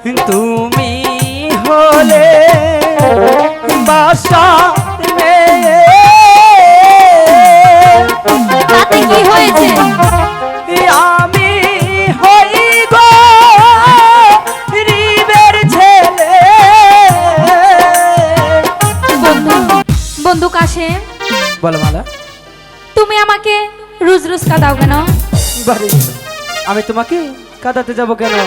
তুমি হলে বাসা মেয়ে, তাতে কি হয়েছে? আমি হই গো গরিবের ছেলে। বন্ধু কাশেম, বলো মালা। তুমি আমাকে রোজ রোজ কাঁদাও কেন? বারে, আমি তোমাকে কাঁদাতে যাব কেন?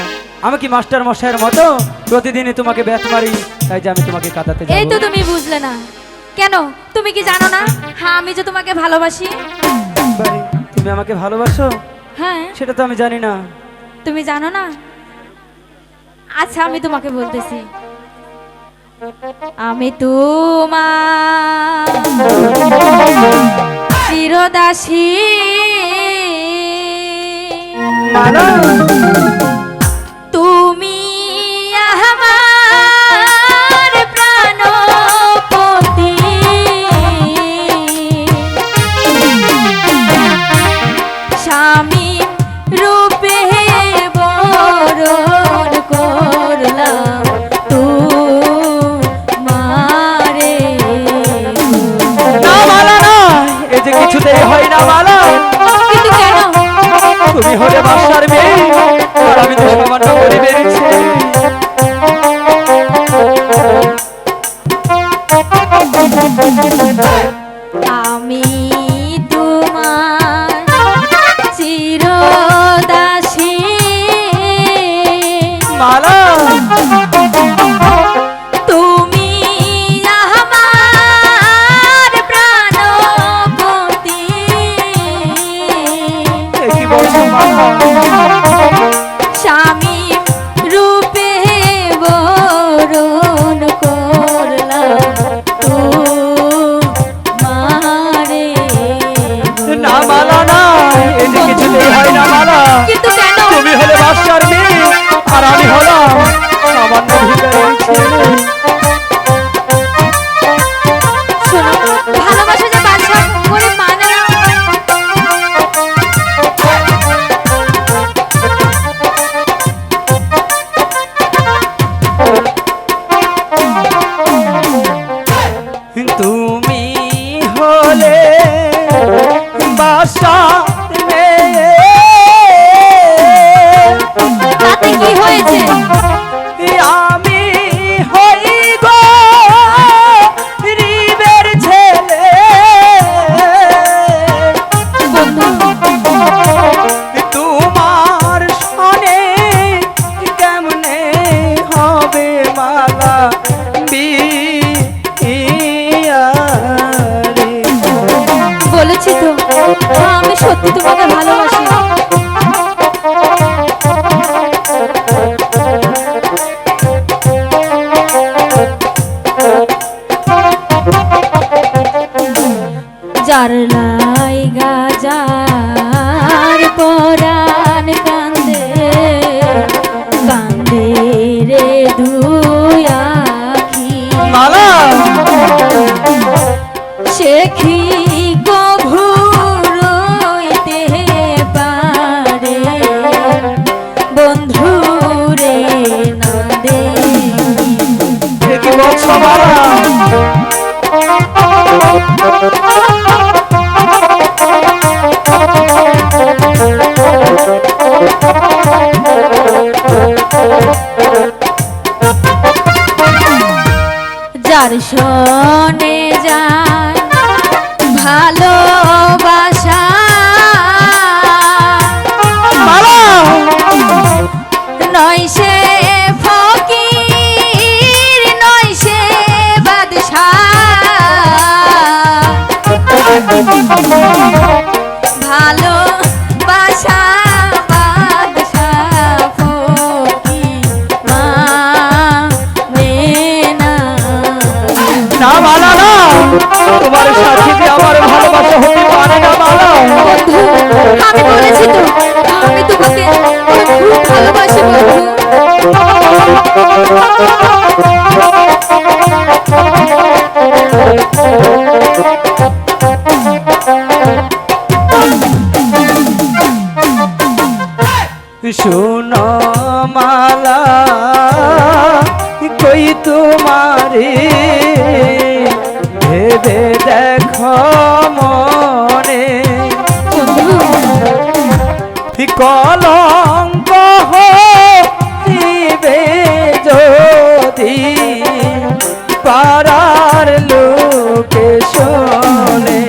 আমি কি মাস্টার মশাইয়ের মতো প্রতিদিনই তোমাকে ব্যাট মারি তাই যে আমি তোমাকে কাঁদাতে যাব? এই তো তুমি বুঝলে না কেন? তুমি কি জানো না হ্যাঁ আমি যে তোমাকে ভালোবাসি? বারে, তুমি আমাকে ভালোবাসো? হ্যাঁ। সেটা তো আমি জানি না। তুমি জানো না? আচ্ছা আমি তোমাকে বলতেছি, আমি তোমার চিরদাসী মালা, তুমি আমার প্রাণপতি, স্বামী রূপে বরণ করলাম তোমারে। না মালা না, এই যে কিছুতেই হয় না মালা। কিন্তু কেন? তুমি হলে বাসার মেয়ে আর আমি তো সামান্য গরিবের ছেলে। আমি তোমার চিরদাসী মালা, তুমি আমার প্রাণপতি, এ কি বলছো মালা? স্বামী রূপে বরণ করলাম তোমারে। না মালা না, এই যে কিছুতেই হয় না মালা। কিন্তু কেন? তুমি হলে বাসার মেয়ে আর আমি হলাম সামান্য ভিখারির ছেলে। শোনো, ভালোবাসা যে বাদশা করে মানে না। তুমি হলে বাসার মেয়ে, তাতে কি হয়েছে? আমি হই গো গরিবের ছেলে। তোমার সনে কেমনে হবে মালা বিয়ে? বলেছি তো আমি সত্যি তোমাকে ভালোবাসি। যার লাইগা যার পরাণ কান্দে কান্দে রে দুই আখি, মালা, সে কি কভু রইতে পারে বন্ধু রে নদে। এ কি বলছো মালা? যার শোনে যায় ভালোবাসা মালা, নয় সে ফকির নয় সে বাদশা, ভালোবাসা বাদশা ফকির মানে না। না মালা না, তোমার সাথে যে আমার ভালোবাসা হতে পারে না মালা। বন্ধু, আমি বলেছি তো আমি তোমাকে খুব ভালোবাসি বন্ধু। শোনো মালা, ওই তোমারে ভেবে দেখো মনে কলঙ্ক হইবে যদি পাড়ার লোকে শোনে।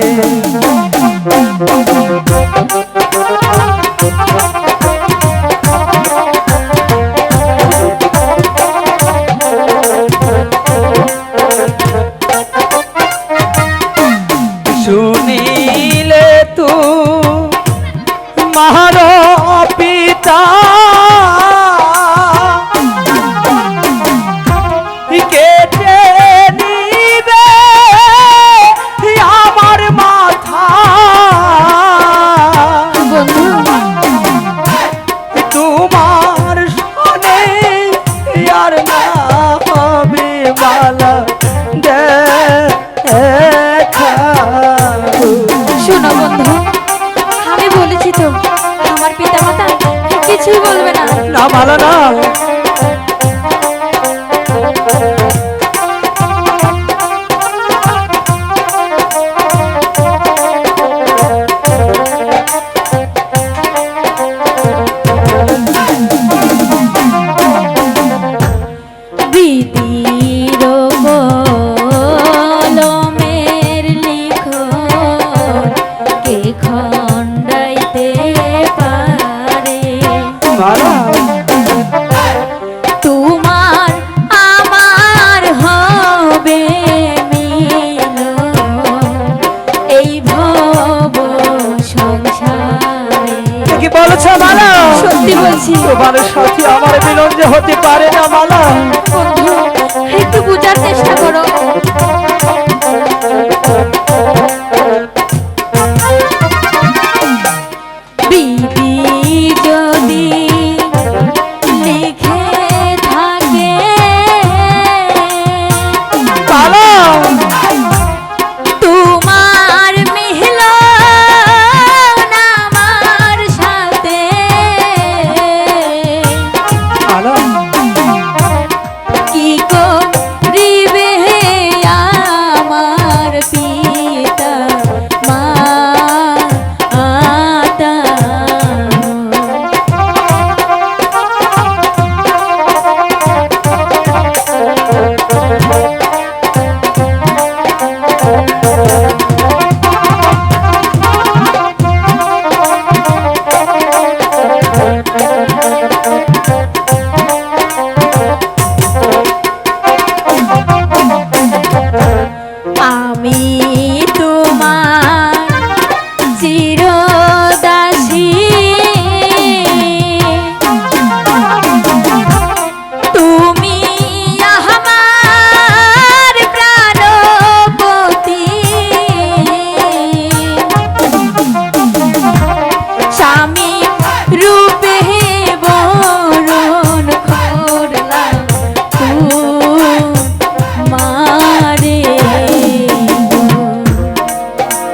শুনিলে তু মার পিতা কেটে নিবে আমার মাথা। তোমার সনে আর না হবে বালা দেখা। শোনো বন্ধু, আমি বলেছি তো আমার পিতামাতা কিছুই বলবে না। না মালা না, বিধির কলমের লিখন কে খণ্ডাইতে পারে? মালা তোমার আমার হবে মিলন এই ভব সংসারে। কি বলেছ মালা? সত্যি বলছি তোমার সাথে আমার মিলন যে হতে পারে না মালা। বন্ধু, একটু বোঝার চেষ্টা করো। বিধি যদি লিখে থাকে মালা তোমার মিলন আমার সাথে, মালা কি করিবে আমার পিতা মাতা? আমি তোমার চির